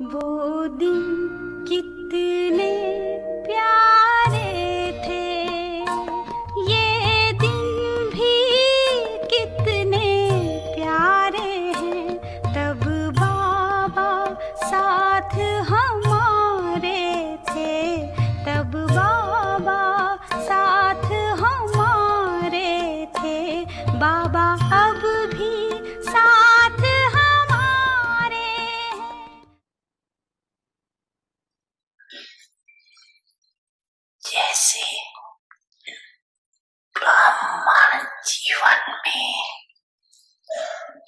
वो दिन कितने प्यारे थे, ये दिन भी कितने प्यारे हैं। तब बाबा साथ हमारे थे, तब बाबा साथ हमारे थे। बाबा अब भी साथ हमारे हैं। जैसे ब्राह्मण जीवन में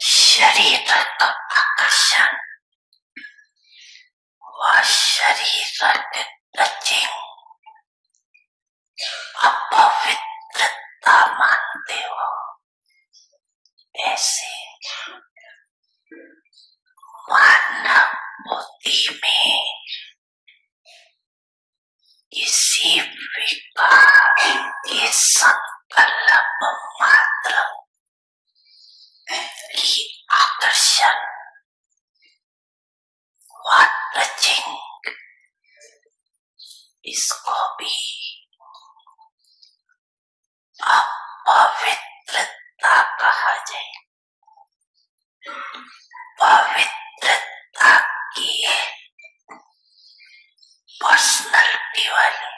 शरीर का आकर्षण व शरीर टचिंग अपवित्रता मानते हो, ऐसे मानव बुद्धि में किसी विकार के संकल्प मात्र की आकर्षण व टचिंग, इसको भी अपवित्रता कहा जाए। पवित्रता की पर्सनालिटी वाली,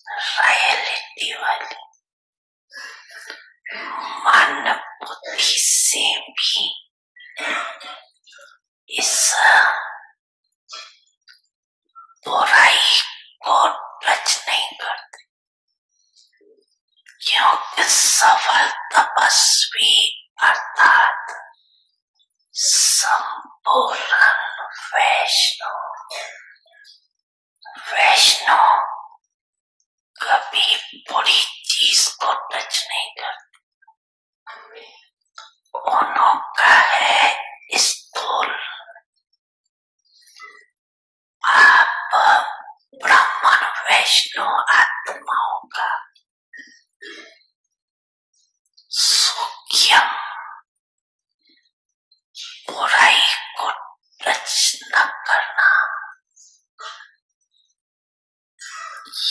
रियलिटी वाली मानव बुद्धि से भी इस बुराई को टच नहीं करते, क्योंकि सफल तपस्वी अर्थात संपूर्ण वैष्णव कभी बुरी चीज को टच नहीं करते। उनका है स्थूल। आप ब्राह्मण वैष्णव आत्माओं का सूक्ष्म बुराई को टच न करना,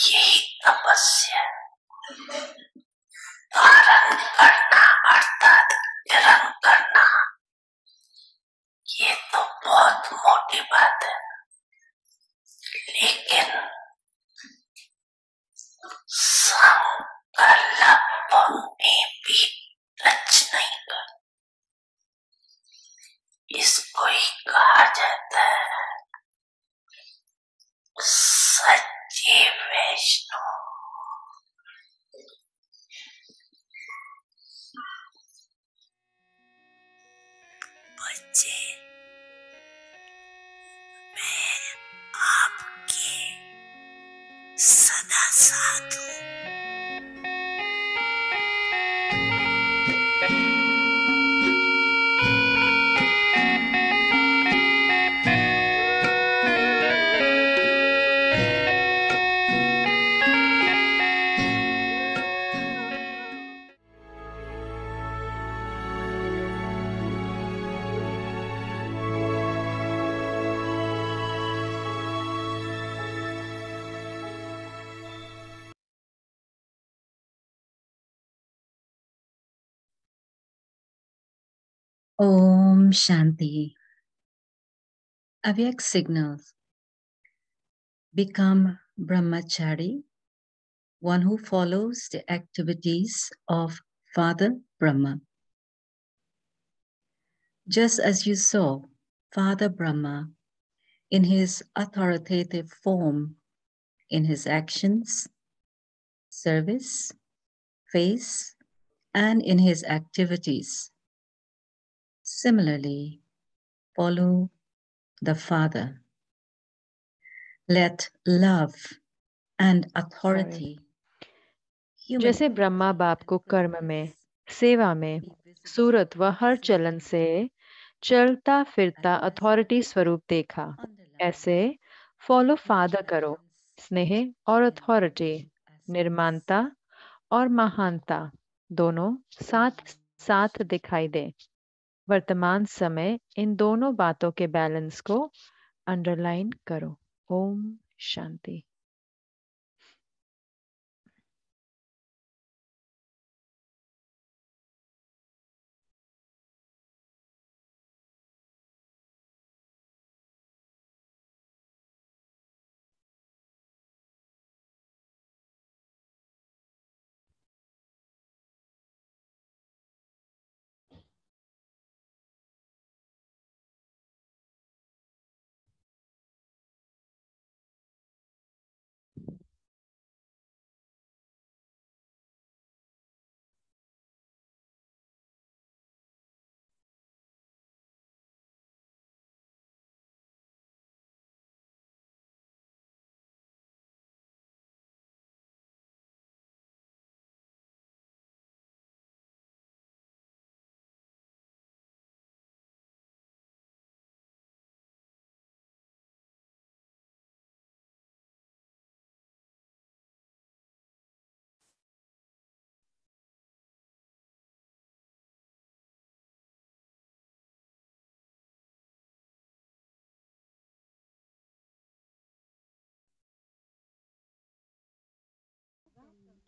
यही तपस्या। धारण करना अर्थात ग्रहण करना, ये तो बहुत मोटी बात है, लेकिन संकल्प में भी टच नहीं कर, इसको ही कहा जाता है सच्चे वैष्णव। बच्चे, मैं आपके सदा साथ हूँ। Om Shanti. Avyak signals. Become Brahmachari, one who follows the activities of Father Brahma. Just as you saw Father Brahma in his authoritative form, in his actions, service, face, and in his activities. Similarly, follow the Father. Let love and authority. जैसे ब्रह्मा बाप को कर्म में, सेवा में, सूरत व हर चलन से चलता फिरता अथॉरिटी स्वरूप देखा, ऐसे फॉलो फादर करो। स्नेह और अथॉरिटी, निर्माणता और महानता दोनों साथ साथ दिखाई दे। वर्तमान समय इन दोनों बातों के बैलेंस को अंडरलाइन करो। ओम शांति।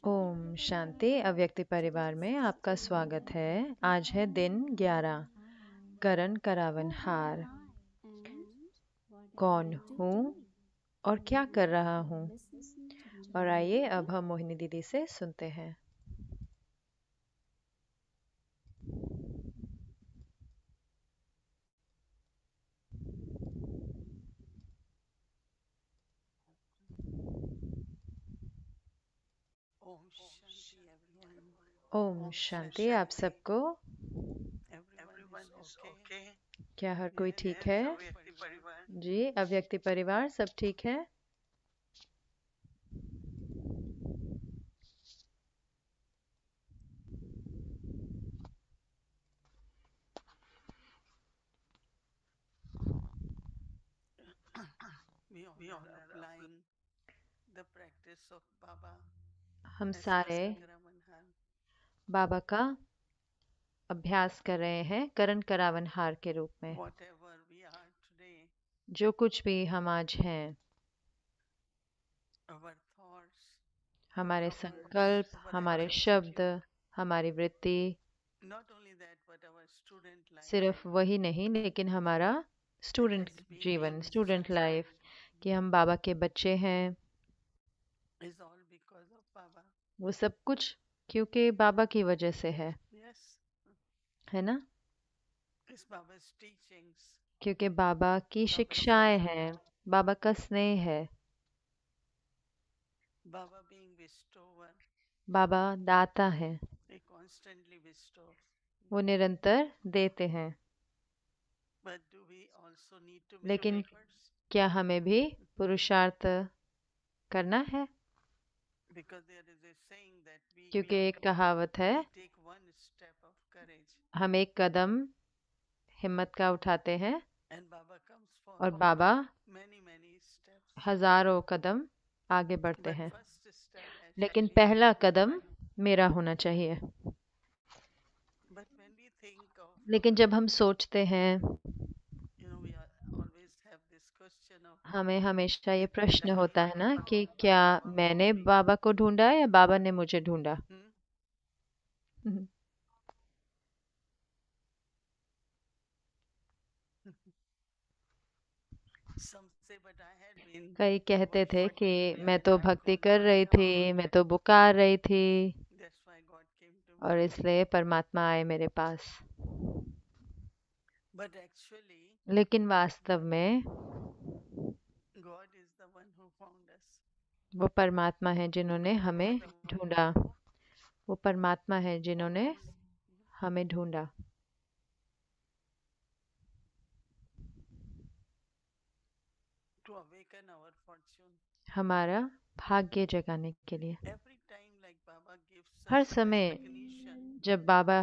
ओम शांति। अव्यक्ति परिवार में आपका स्वागत है। आज है दिन 11। करण करावन हार। कौन हूँ और क्या कर रहा हूँ। और आइए अब हम मोहिनी दीदी से सुनते हैं। ओम शांति एवरीवन। ओम शांति आप सबको। Everyone is okay? क्या हर कोई ठीक है? अव्यक्ति परिवार जी, अव्यक्ति परिवार सब ठीक है। we all are applying the practice of Baba हम as सारे Karamanhar. बाबा का अभ्यास कर रहे हैं करण करावन हार के रूप में। Whatever we are today, जो कुछ भी हम आज हैं, our thoughts, हमारे our संकल्प, words, हमारे whatever, शब्द, हमारी वृत्ति, not only that but our student life, सिर्फ वही नहीं लेकिन हमारा स्टूडेंट because we जीवन, being स्टूडेंट such लाइफ, कि हम बाबा के बच्चे हैं, is all because of Baba. वो सब कुछ क्योंकि बाबा की वजह से है, Yes, है ना? it's Baba's teachings. क्योंकि बाबा की शिक्षाएं हैं, बाबा का स्नेह है, Baba being bestower, बाबा दाता है, they constantly bestow. वो निरंतर देते हैं। But do we also need to make लेकिन efforts? क्या हमें भी पुरुषार्थ करना है? Because there is a saying that क्योंकि एक कहावत है, we take one step of courage हम एक कदम हिम्मत का उठाते हैं and Baba comes for और बाबा many steps. हजारों कदम आगे बढ़ते But हैं। first step लेकिन actually, पहला कदम मेरा होना चाहिए। but when we think of, लेकिन जब हम सोचते हैं, we always have this question of हमें हमेशा ये did I प्रश्न होता है find ना Baba? कि क्या मैंने बाबा को ढूंढा या बाबा ने मुझे ढूंढा। Some say, but I had been कई कहते थे working कि there, मैं तो I भक्ति could कर not रही come. थी, मैं तो पुकार रही थी That's why God came to और me. इसलिए परमात्मा आए मेरे पास। But actually, लेकिन वास्तव में God is the one who found us. वो परमात्मा है जिन्होंने God हमें is the one ढूंढा। वो परमात्मा है जिन्होंने हमें ढूंढा। to awaken our fortune. हमारा भाग्य जगाने के लिए। Every time like Baba gives हर us समय recognition जब बाबा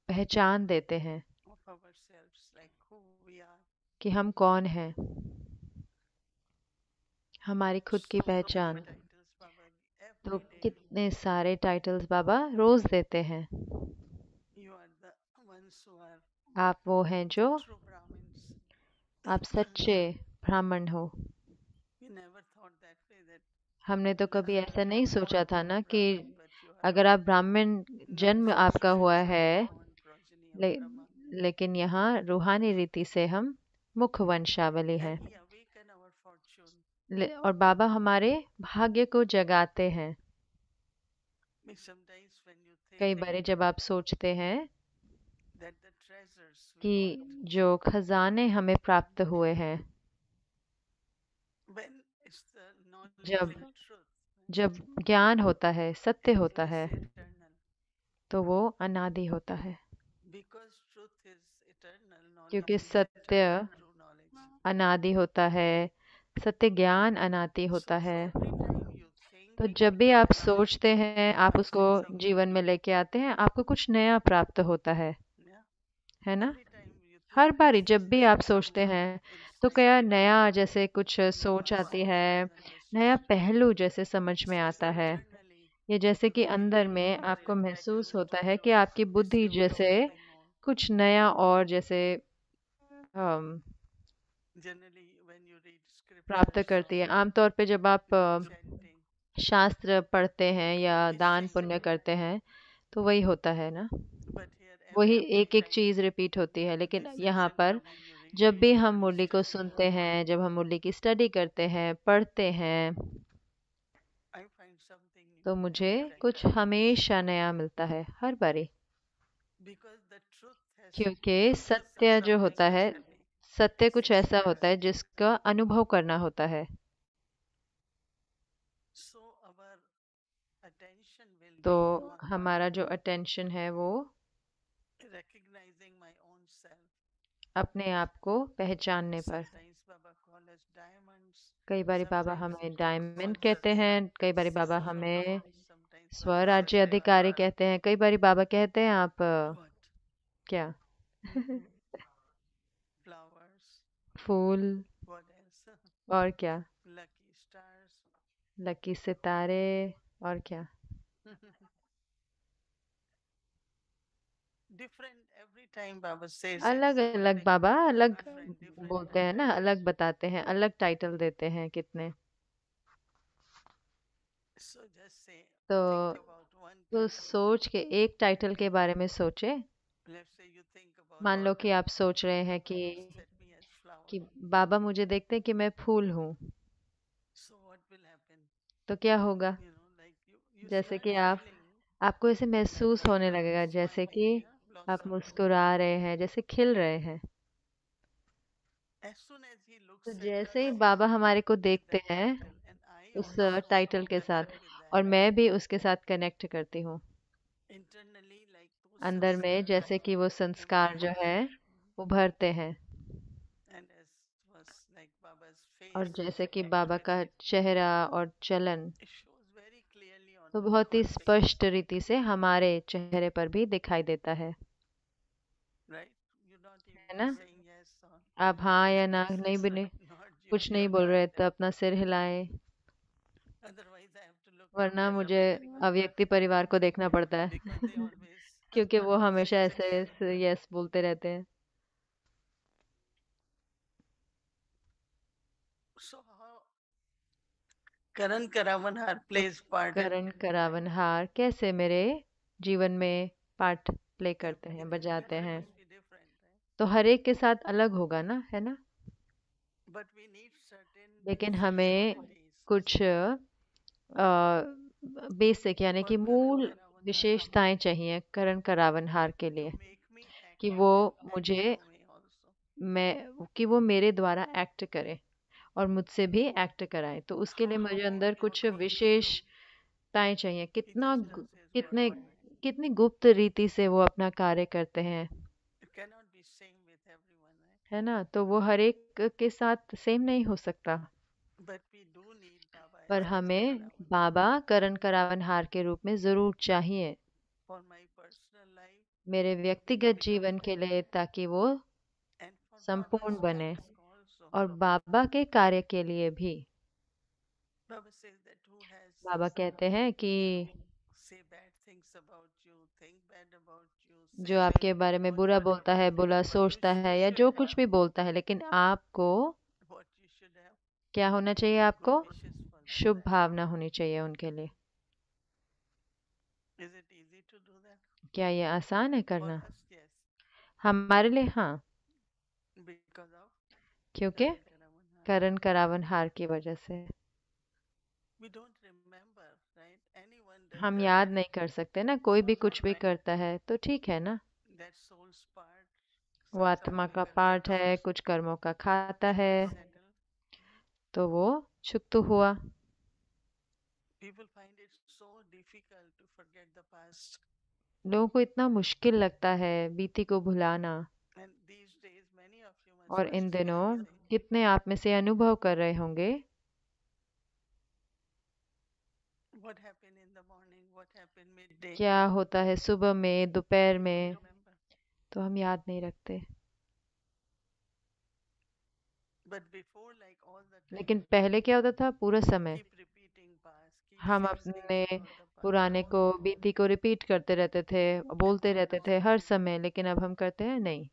पहचान देते हैं of ourselves, like who we are. कि हम कौन हैं, हमारी खुद की So many पहचान, titles Baba तो every day. कितने सारे टाइटल्स बाबा रोज देते हैं। You are the ones who are आप वो हैं जो true Brahmins. आप सच्चे ब्राह्मण हो। We never thought that way that हमने तो कभी just ऐसा because नहीं you are सोचा था born ना कि Brahmin, but you are अगर आप ब्राह्मण not जन्म आपका हुआ socially है, born progeny of ले, Brahma. लेकिन यहाँ रूहानी रीति से हम मुख्य वंशावली हैं। And He awaken our fortune. और बाबा हमारे भाग्य को जगाते हैं। Sometimes when you कई think बार जब आप सोचते हैं that the treasures we कि got, जो खजाने हमें प्राप्त हुए हैं, when it's the knowledge जब and truth, जब ज्ञान होता है, सत्य it होता is है, eternal. तो वो अनादि होता है। Because truth is eternal, knowledge क्योंकि is सत्य eternal, true knowledge. अनादि होता है, सत्य ज्ञान अनादि So होता है। every time you think, तो जब भी आप you get सोचते हैं, आप उसको something जीवन में लेके आते हैं, आपको कुछ नया प्राप्त होता है yeah. ना? Every time you her think बारी that जब भी आप something सोचते new हैं, तो inside क्या you, नया जैसे कुछ new सोच आती aspect है, is नया understood. पहलू जैसे समझ में So आता है। internally, ये जैसे you कि feel अंदर that में there आपको is that महसूस you होता want है to कि आपकी बुद्धि discover जैसे something more. कुछ नया और जैसे अम, Generally, when you read प्राप्त scriptures करती or है। आमतौर पे जब आप chanting, शास्त्र पढ़ते हैं या it's दान same. पुण्य करते हैं, तो वही होता है ना, But here, वही every एक एक time चीज रिपीट होती है। you लेकिन listen यहाँ or पर when you read जब भी हम Murli मुरली को study, सुनते हैं, जब हम मुरली की स्टडी करते हैं, पढ़ते हैं, I find something new तो मुझे every time. कुछ हमेशा नया मिलता है हर बारी। Because the truth has क्योंकि teaches us सत्य जो something होता है, specially. सत्य कुछ ऐसा Experience. होता है जिसका अनुभव करना होता है। So our attention will तो be on हमारा जो अटेंशन है वो recognizing my own self. अपने आप को पहचानने पर। Sometimes Baba call us diamonds. कई बारी बाबा Sometimes हमें he डायमंड calls कहते us हैं, कई बारी बाबा हमें superpowers. Sometimes Baba स्वराज्य says अधिकारी कहते हैं, कई बारी बाबा कहते हैं आप what? क्या Flowers. Fool What else? और क्या, Lucky stars. लकी सितारे और क्या। Different every time Baba says अलग अलग something बाबा अलग different बोलते हैं ना, अलग बताते हैं, अलग टाइटल देते हैं कितने। So just say, तो think about one तो title. सोच के एक टाइटल के बारे में सोचे। Let's say you think about मान लो कि आप सोच रहे हैं Baba looks at me as flower. कि बाबा मुझे देखते हैं कि मैं फूल हूँ, So what will happen? तो क्या होगा? You know, like you जैसे start कि feeling आपको ऐसे like महसूस you होने are लगेगा जैसे smiling, कि yeah, आप blossom. मुस्कुरा रहे हैं, जैसे खिल रहे हैं। As soon as he तो looks at जैसे ही us बाबा हमारे को with देखते that हैं title, and I उस also टाइटल के साथ, connect with that. और मैं भी उसके साथ कनेक्ट करती हूँ Internally, like those अंदर में, sanskars जैसे कि वो संस्कार जो है उभरते हैं। and as was like Baba's और face जैसे कि and बाबा का activity, चेहरा और चलन it shows very clearly on तो बहुत ही our face, स्पष्ट रीति से हमारे चेहरे पर भी दिखाई देता है right? You're not है even ना? saying yes or आप हाँ या ना yes, नहीं भी not कुछ giving नहीं up बोल रहे that. तो अपना सिर हिलाएं, Otherwise, I have to look at वरना the मुझे Ravya Parivar अव्यक्ति परिवार को देखना पड़ता है because they always क्योंकि वो हमेशा say ऐसे yes. यस बोलते रहते हैं। So how Karan Karavanhar plays part in करण करावनहार कैसे मेरे जीवन में पार्ट प्ले करते हैं, everybody बजाते हैं, must be different, right? तो हर एक के साथ अलग होगा ना, है ना? But we need certain लेकिन basic हमें qualities कुछ बेसिक यानी for कि Karan मूल Karavanhar विशेषताएं चाहिए करण करावनहार के लिए to make me कि active वो and act मुझे through me also. कि वो मेरे द्वारा एक्ट करे और मुझसे भी एक्ट कराए। तो उसके लिए मुझे अंदर कुछ What he विशेषताएं चाहिए। He just does his कितने work. कितनी गुप्त रीति से वो अपना कार्य करते हैं, It cannot be same with everyone, right? है ना? तो वो हर एक के साथ सेम नहीं हो सकता, But we do need Baba पर as Karan हमें Karavanhar. बाबा करण करावनहार के रूप में जरूर चाहिए For my personal life मेरे to व्यक्तिगत become जीवन के लिए, complete ताकि वो and for संपूर्ण Baba's बने task also. और बाबा के कार्य के लिए भी। Baba says that who has बाबा कहते हैं कि say bad things about you, think bad about you, जो आपके बारे में बुरा बोलता है, बुरा सोचता है या जो कुछ भी बोलता है, लेकिन आपको what you should have क्या होना चाहिए? good आपको wishes for them, Shubh right? भावना होनी चाहिए उनके लिए। Is it easy to do that? क्या ये आसान है For करना? us, yes, हमारे लिए हाँ, because of क्योंकि Karan Karavanhar. करण करावनहार की वजह से। We don't remember, right? Anyone does हम that, याद नहीं कर सकते ना, कोई भी कुछ भी करता है तो ठीक है ना, that soul's part, वो some आत्मा karmic का पार्ट है, accounts, कुछ कर्मों का खाता then है, we settle. तो वो छुट्टू हुआ। People find it so difficult to forget the past. लोगों को इतना मुश्किल लगता है बीती को भुलाना, And these days, many of you must और be इन दिनों experiencing कितने आप में से अनुभव कर रहे होंगे what happened in the morning, what happened midday. क्या होता है सुबह में, दोपहर We don't में, remember. तो हम याद नहीं रखते। But before, like all the time, लेकिन पहले क्या होता था? पूरा समय keep repeating past, keep हम saying things अपने about the past. पुराने को, बीती को रिपीट करते रहते थे, बोलते रहते थे हर समय, लेकिन अब हम करते हैं नहीं।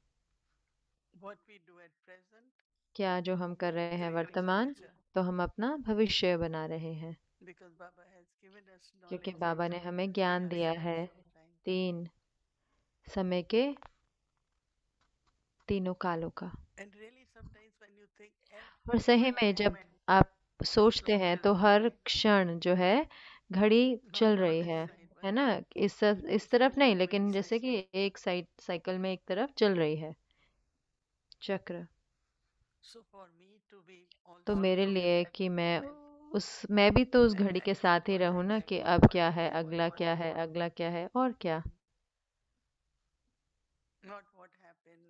What we do at present, क्या जो हम कर रहे हैं creating वर्तमान, future. तो हम अपना भविष्य बना रहे हैं, Because Baba has given us क्योंकि knowledge बाबा of ने हमें 3 ज्ञान दिया है aspects of time. 3 समय के, तीनों कालों का। And really, sometimes when you think और every सही में जब moment, आप the सोचते clock हैं is तो हर running, क्षण जो है घड़ी not चल on रही this है side, है but ना? इस तरफ नहीं, लेकिन जैसे कि एक साइकिल में एक तरफ चल रही है चक्र। so for me to be तो also मेरे in लिए that कि moment मैं भी तो उस and घड़ी के knowing साथ ही what रहूं ना, next, कि अब what क्या है, next, अगला what क्या next. है, अगला क्या है, और क्या। Not what happened,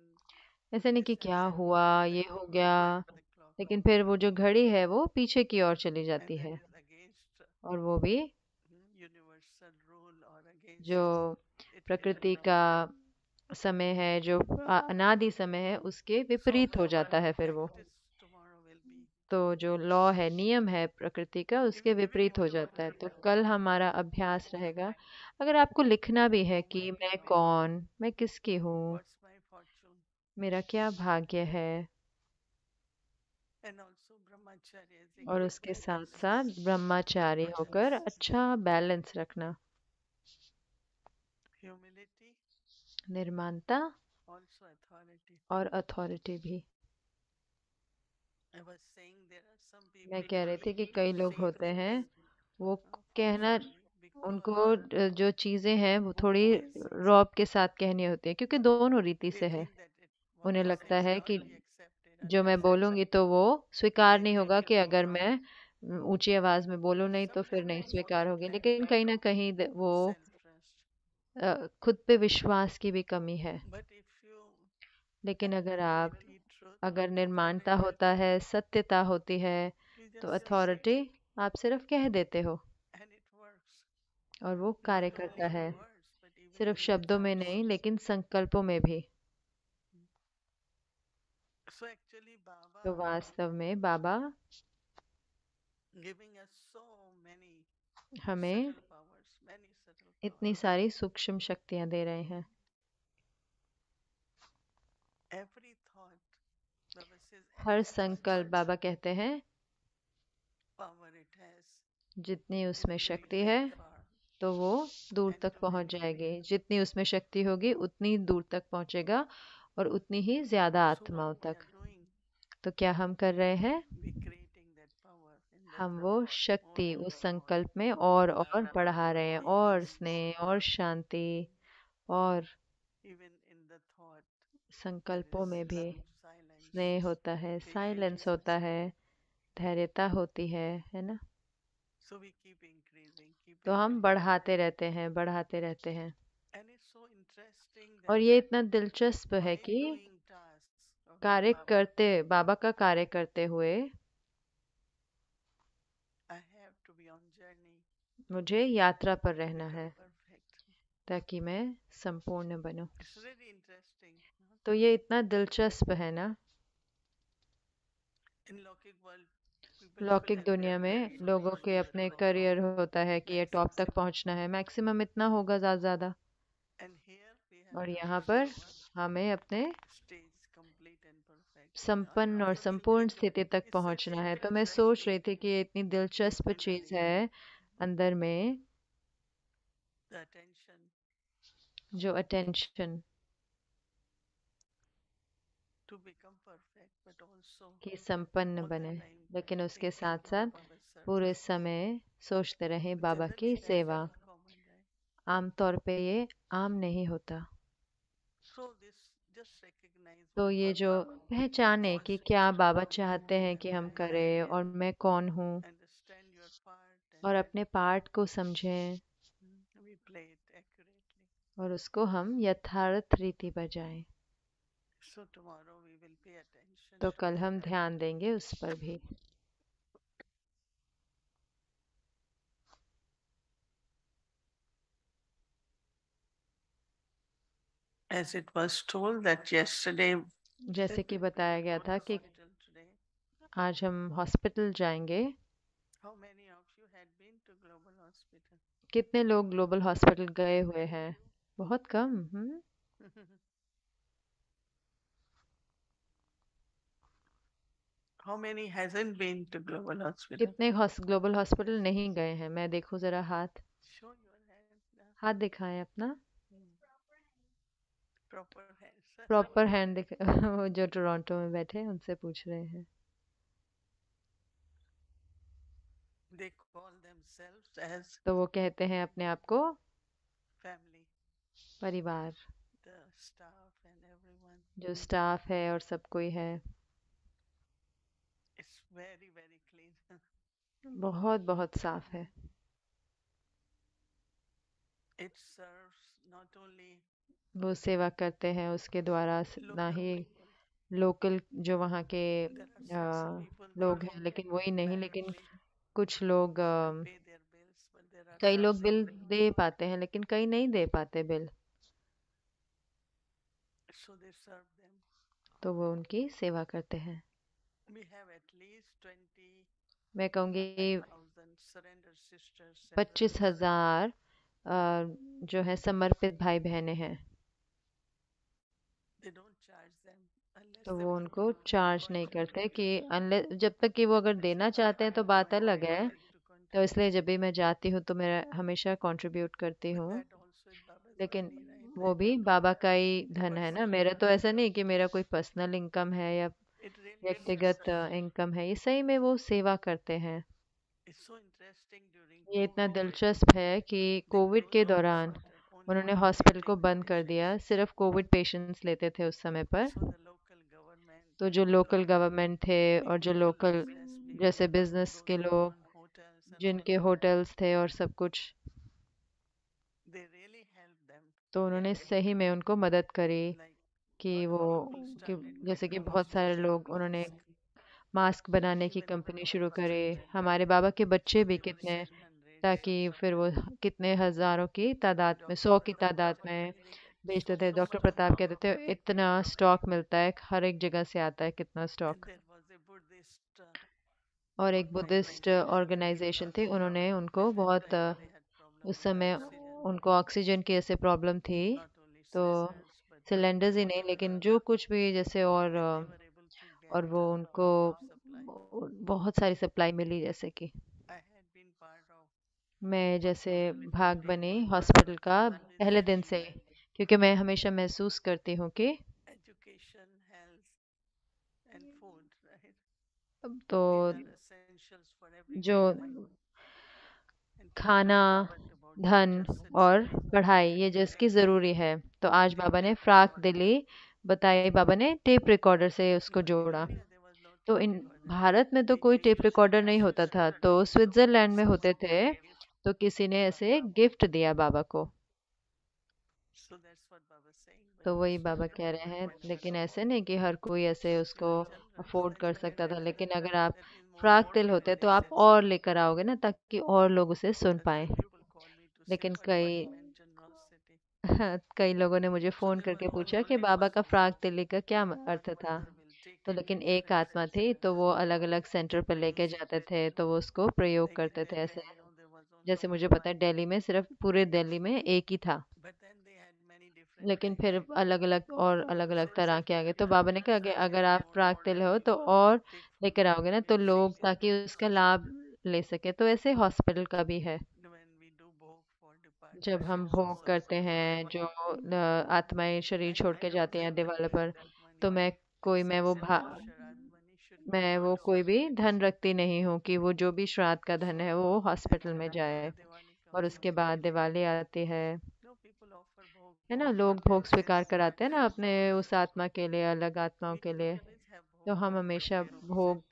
ऐसे नहीं this कि has क्या happened, हुआ, the ये clock हो goes गया, back, the clock लेकिन goes फिर back. वो जो घड़ी है वो पीछे की ओर चली And जाती that है, is against और वो भी universal rule or against जो it प्रकृति will का समय है, जो अनादि समय है, उसके so विपरीत हो our जाता है फिर वो। practice tomorrow will be तो जो लॉ है, नियम है प्रकृति का, उसके even विपरीत हो what जाता है। we तो do, कल हमारा अभ्यास रहेगा, अगर आपको लिखना भी है कि मैं कौन, मैं किसकी हूँ, what's my fortune, मेरा क्या भाग्य है, and also brahmacharya is a और good उसके साथ balance, साथ ब्रह्मचारी good होकर balance. अच्छा बैलेंस रखना, Humility, निर्माणता also authority. और अथॉरिटी भी। I was saying there are some मैं people कह who रही थी need कि to कई लोग say होते things हैं, वो कहना, forcefully उनको because जो चीज़ें हैं वो both थोड़ी ways. रौब के साथ कहनी होती है, क्योंकि दोनों रीति They से है। think that what उन्हें I say लगता will है not कि be accepted, जो मैं otherwise बोलूँगी तो वो स्वीकार they नहीं think होगा, it कि will be अगर wrong. मैं ऊंची आवाज़ में बोलूँ नहीं तो फिर Sometimes नहीं also स्वीकार that होगी। lack लेकिन कहीं ना of कहीं वो self-trust. खुद पे विश्वास की भी कमी है। But if you लेकिन have अगर आप, humility, truth, अगर निर्माणता authority, होता है, सत्यता होती है, you तो just say अथॉरिटी आप सिर्फ कह देते हो and it works. और वो कार्य Not करता only in है, words, but even सिर्फ in शब्दों में efforts. नहीं लेकिन संकल्पों में भी। So actually Baba तो वास्तव में बाबा giving us so many हमें subtle powers, many subtle इतनी powers. सारी सूक्ष्म शक्तियां दे रहे हैं। Every thought, Baba says, हर as संकल्प, much बाबा कहते हैं, power it has, जितनी it उसमें will शक्ति reach है very far तो वो दूर and तक to पहुंच many जाएगी। people. जितनी उसमें शक्ति होगी उतनी दूर तक पहुंचेगा और उतनी ही ज्यादा So आत्माओं what we तक। are doing, तो क्या हम कर रहे हैं? we creating that power in that हम वो more शक्ति and उस more. संकल्प में और बढ़ा रहे हैं, और Peace, स्नेह और शांति, और even in the thought, there संकल्पों में is भी love, silence, स्नेह होता है, साइलेंस patience. होता है, धैर्यता होती है ना? So we keep increasing, keep तो हम increasing. बढ़ाते रहते हैं, बढ़ाते रहते हैं। And it's so interesting और that ये इतना दिलचस्प है while कि doing tasks of the कार्य Baba, करते, बाबा का कार्य करते हुए I have to be on journey मुझे यात्रा पर to रहना become है perfect. ताकि मैं संपूर्ण बनूं। It's really interesting. तो ये इतना दिलचस्प है ना? In Lokik world, people लौकिक expect दुनिया that में there's so लोगों much के to the अपने top, करियर होता है कि ये टॉप maximum. तक पहुंचना है, मैक्सिमम इतना होगा, ज़्यादा ज़्यादा। And here we और यहाँ पर हमें अपने stage complete and perfect. संपन्न और संपूर्ण स्थिति तक पहुंचना है। तो मैं सोच रही थी कि ये इतनी दिलचस्प चीज है अंदर में, The attention जो attention to become perfect, but also की संपन्न all the बने, time लेकिन उसके thinking साथ about साथ Baba's service. पूरे समय सोचते रहें बाबा Generally, की it is सेवा। not common, right? आमतौर पे ये आम नहीं होता। So this just recognize तो what ये जो Baba पहचाने wants कि me क्या to बाबा do, चाहते हैं कि हम करें और मैं कौन हूँ, understand your part, और and अपने पार्ट को समझें we play it accurately. और उसको हम यथार्थ रीति बजाएं। So tomorrow we will pay attention तो to कल हम that. ध्यान देंगे उस पर भी। As it was told that yesterday, जैसे कि बताया गया था कि hospital today, आज हम हॉस्पिटल जाएंगे। how many of you had been to Global Hospital? कितने लोग ग्लोबल हॉस्पिटल गए हुए हैं? बहुत कम। How many hasn't been to Global Hospital? कितने ग्लोबल हॉस्पिटल नहीं गए हैं? मैं देखूं जरा हाथ। Show your hand. हाथ दिखाएं अपना। Proper hands. प्रॉपर हैंड दिख वो जो टोरंटो में बैठे हैं उनसे पूछ रहे हैं। They call themselves as तो वो कहते हैं अपने आप को family, परिवार, the staff and everyone. जो स्टाफ है और सब कोई है। It's very, very clean. बहुत बहुत साफ है। It serves not only वो सेवा करते हैं उसके द्वारा ना local ही people. लोकल जो वहाँ के There are some people they लोग हैं, don't लेकिन वही नहीं, लेकिन directly कुछ लोग pay their bills, but there are कई some लोग बिल दे पाते हैं लेकिन कई नहीं दे पाते bill, so they serve them. तो वो उनकी सेवा करते हैं। We have at least मैं कहूँगी 25,000 surrender sisters and 25,000 जो है समर्पित भाई बहनें हैं। they don't charge them unless तो they वो want उनको to चार्ज नहीं करते contribute. कि अनलेस जब तक कि वो अगर देना चाहते हैं तो बात अलग है। Like to तो contribute. इसलिए जब भी मैं जाती हूँ तो मैं हमेशा कंट्रीब्यूट करती But हूँ, that also is Baba's लेकिन money, right? वो भी बाबा का ही धन है ना। मेरा तो ऐसा नहीं कि मेरा कोई पर्सनल इनकम है या It really व्यक्तिगत इनकम है, ये सही में वो सेवा करते हैं। is so interesting during ये इतना COVID. दिलचस्प है कि They कोविड closed के the दौरान hospital only उन्होंने for हॉस्पिटल को COVID बंद कर patients. दिया, सिर्फ कोविड पेशेंट्स लेते थे उस समय पर। So the local government तो and जो लोकल गवर्नमेंट थे और जो people, लोकल business people, जैसे बिजनेस those के who लोग, own hotels and all, जिनके होटल्स थे और सब कुछ, they really helped them. तो उन्होंने सही में उनको मदद करी Like कि lot वो of people कि started जैसे कि making बहुत सारे special लोग उन्होंने mask. मास्क बनाने की Even कंपनी our शुरू करे, children, हमारे बाबा के बच्चे so भी they were कितने, in hundreds. ताकि फिर वो कितने हजारों की तादाद में, Dr. 100 की Pratap तादाद कहते में थे, बेचते so थे। much doctor stock. प्रताप कहते थे इतना स्टॉक मिलता है, हर एक जगह से आता है कितना And stock. there was a Buddhist और एक बुद्धिस्ट organization ऑर्गेनाइजेशन थी, उन्होंने at उनको that बहुत time they had problem उस with समय oxygen. उनको ऑक्सीजन की ऐसे प्रॉब्लम थी, Not only तो cylinders, but सिलेंडर्स ही नहीं लेकिन जो कुछ भी जैसे and they were able to get और वो उनको enough supply. बहुत सारी सप्लाई मिली। जैसे कि I had been part of मैं जैसे hospital from भाग day बनी one. हॉस्पिटल का Always पहले दिन feeling से, that क्योंकि मैं हमेशा महसूस करती हूँ कि education, health, and food, right? तो These are essentials for जो everyday life. And people खाना, talked about धन electricity, और पढ़ाई ये internet. जिसकी ज़रूरी है। तो आज They बाबा ने tape फ्राक recorder. दिली बताई, बाबा ने टेप रिकॉर्डर से उसको Because in जोड़ा। India there was no तो tape इन recorder. भारत में तो They कोई used tape to send recorder नहीं us होता था, Switzerland. तो स्विट्जरलैंड में होते Someone थे, gave gift. तो किसी ने ऐसे गिफ्ट दिया बाबा को। So that's what Baba is saying. But तो वही still बाबा कह everyone रहे हैं, can लेकिन afford. ऐसे नहीं कि हर कोई ऐसे So उसको still generous. अफोर्ड कर But सकता था, that लेकिन is अगर आप that is more फ्राक दिल morbid होते in तो a आप sense. और लेकर आओगे ना, ताकि और लोग उसे सुन पाए। Some people call me to say लेकिन what Baba meant generosity. कई लोगों ने मुझे So फोन there करके was one पूछा कि only बाबा का person. फ्राक दिल्ली का क्या One अर्थ था। brother will take तो it to लेकिन एक different आत्मा थी, centers तो वो अलग and अलग सेंटर पर लेके use जाते it. थे, तो वो उसको प्रयोग Like in करते थे Delhi, ऐसे। I know there was only जैसे मुझे one. पता है दिल्ली में सिर्फ पूरे दिल्ली में एक ही था, But then they had many different लेकिन फिर अलग अलग और अलग अलग तरह के आ गए। तो बाबा ने कहा कि अगर आप प्राग तिल हो तो और लेकर आओगे ना तो लोग ताकि उसका लाभ ले सके। तो ऐसे हॉस्पिटल का भी है। जब हम भोग करते हैं जो आत्माएं शरीर छोड़ के जाती हैं दिवाले पर, तो मैं वो कोई भी धन रखती नहीं हूँ कि वो जो भी श्राद्ध का धन है वो हॉस्पिटल में जाए। और उसके बाद दिवाली आती है ना, लोग भोग स्वीकार कराते हैं ना अपने उस आत्मा के लिए, अलग आत्माओं के लिए। तो हम हमेशा भोग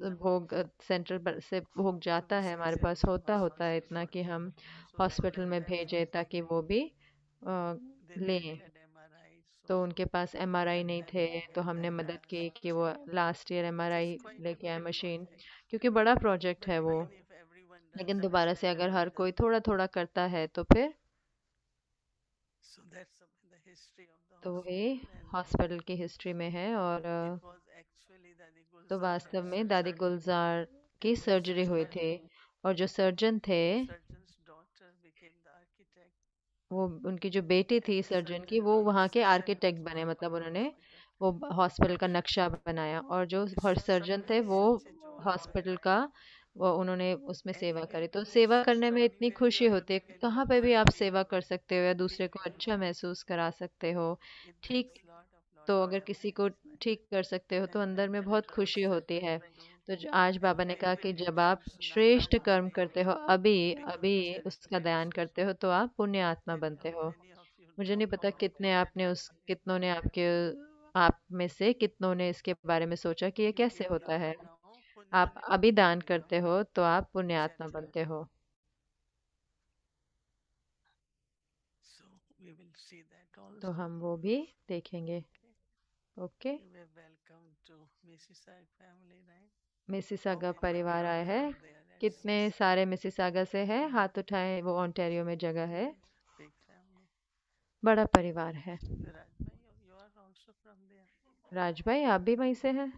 भोग सेंटर पर से भोग जाता है, हमारे पास होता है इतना कि हम हॉस्पिटल में भेजें ताकि वो भी लें। तो उनके पास एमआरआई नहीं थे, तो हमने मदद की कि वो लास्ट ईयर एमआरआई लेके आए मशीन, क्योंकि बड़ा प्रोजेक्ट है वो। लेकिन दोबारा से अगर हर कोई थोड़ा थोड़ा करता है तो फिर तो वही हॉस्पिटल की हिस्ट्री में है। और तो वास्तव में दादी गुलजार की सर्जरी हुई थी, और जो सर्जन थे वो उनकी जो बेटी थी सर्जन की, वो वहाँ के आर्किटेक्ट बने, मतलब उन्होंने वो हॉस्पिटल का नक्शा बनाया। और जो सर्जन थे वो हॉस्पिटल का वो उन्होंने उसमें सेवा करी। तो सेवा करने में इतनी खुशी होती है, कहाँ पे भी आप सेवा कर सकते हो या दूसरे को अच्छा महसूस करा सकते हो। ठीक, तो अगर किसी को ठीक कर सकते हो तो अंदर में बहुत खुशी होती है। तो आज बाबा ने कहा कि जब आप श्रेष्ठ कर्म करते हो, अभी अभी उसका दान करते हो, तो आप पुण्य आत्मा बनते हो। मुझे नहीं पता कितनों ने आप में से कितनों ने इसके बारे में सोचा कि ये कैसे होता है। आप अभी दान करते हो तो आप पुण्य आत्मा बनते हो। तो हम वो भी देखेंगे। ओके। मिसिसागा परिवार आया है। कितने सारे मिसिसागा से है, हाथ उठाएं। वो ओंटारियो में जगह है, बड़ा परिवार है। राज भाई, आप भी वहीं से हैं?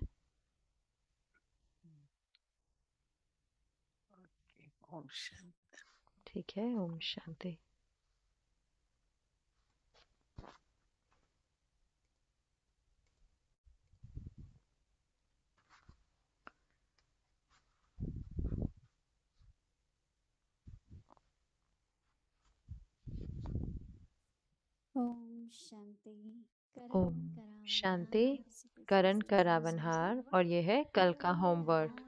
ठीक है, ओम शांति। ओम शांति। ओम शांति। करण करावनहार, और ये है कल का होमवर्क।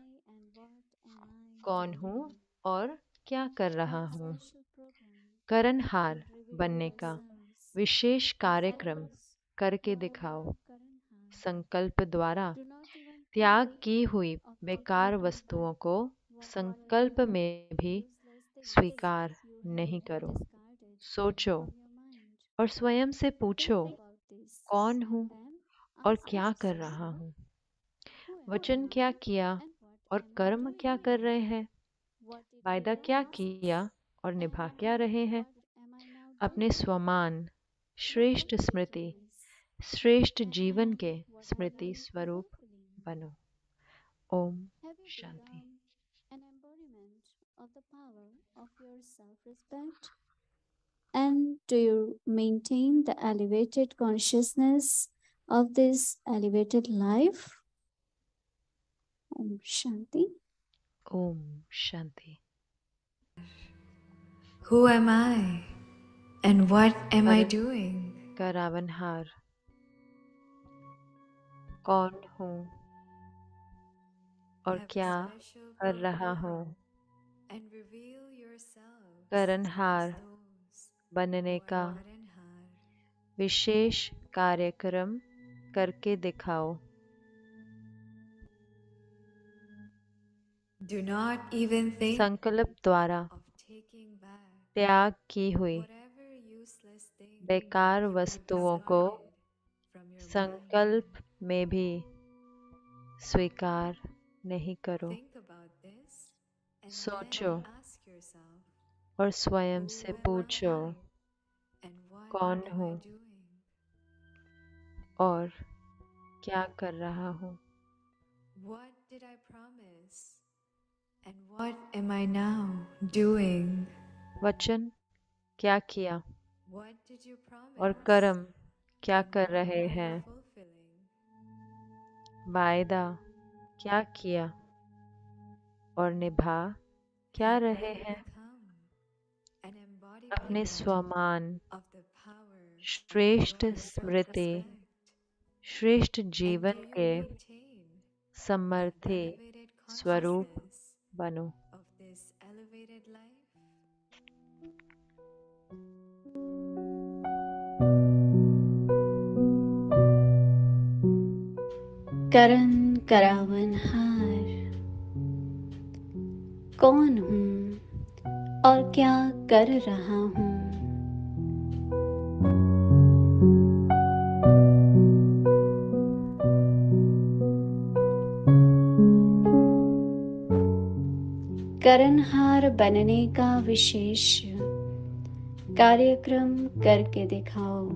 कौन हूँ और क्या कर रहा हूँ? करणहार बनने का विशेष कार्यक्रम करके दिखाओ। संकल्प द्वारा त्याग की हुई बेकार वस्तुओं को संकल्प में भी स्वीकार नहीं करो। सोचो और स्वयं से पूछो, कौन हूँ और क्या कर रहा हूँ? वचन क्या किया और कर्म क्या कर रहे हैं? वायदा क्या किया और निभा क्या रहे हैं? अपने स्वमान श्रेष्ठ स्मृति, श्रेष्ठ जीवन के स्मृति स्वरूप बनो। Om Shanti. An embodiment of the power of your self-respect? And do you maintain the elevated consciousness of this elevated life? Om Shanti. Om Shanti. Who am I? And what am I doing? करावनहार। कौन हूँ और क्या कर रहा हूँ? करणहार बनने का विशेष कार्यक्रम करके दिखाओ। Do not even think संकल्प द्वारा of taking back त्याग की हुई whatever useless thing बेकार you वस्तुओं को decided from your mind. संकल्प में भी स्वीकार नहीं करो। Think about this and सोचो then ask yourself, और स्वयं who से am पूछो, I and what कौन am I हूँ doing? और क्या कर रहा हूँ? What did I promise? And what am I now doing? वचन क्या किया What did you promise? और कर्म क्या कर And रहे what are हैं? you fulfilling? वायदा क्या किया और निभा क्या Have रहे you हैं? become an अपने embodiment स्वमान, of the power of श्रेष्ठ your स्मृति, self-respect? श्रेष्ठ And do जीवन you के maintain the समर्थी elevated स्वरूप consciousness बनो। of this elevated life? करन करावन हार, कौन हूँ और क्या कर रहा हूँ। करनहार बनने का विशेष कार्यक्रम करके दिखाओ।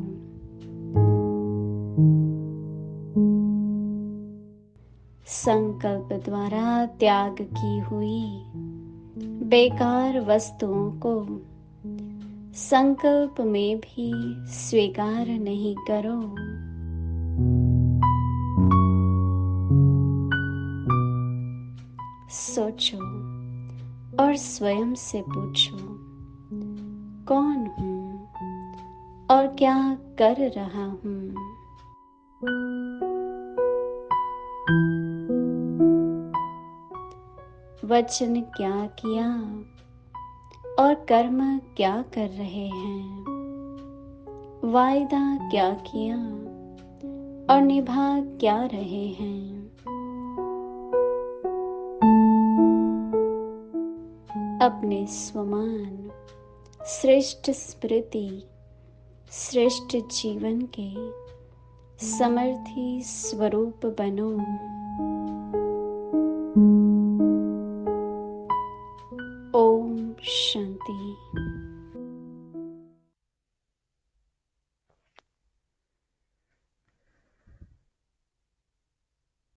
संकल्प द्वारा त्याग की हुई बेकार वस्तुओं को संकल्प में भी स्वीकार नहीं करो। सोचो और स्वयं से पूछो, कौन हूँ और क्या कर रहा हूँ। वचन क्या किया और कर्म क्या कर रहे हैं। वायदा क्या किया और निभा क्या रहे हैं। अपने स्वमान, श्रेष्ठ स्मृति, श्रेष्ठ जीवन के समर्थी स्वरूप बनो। ओम शांति।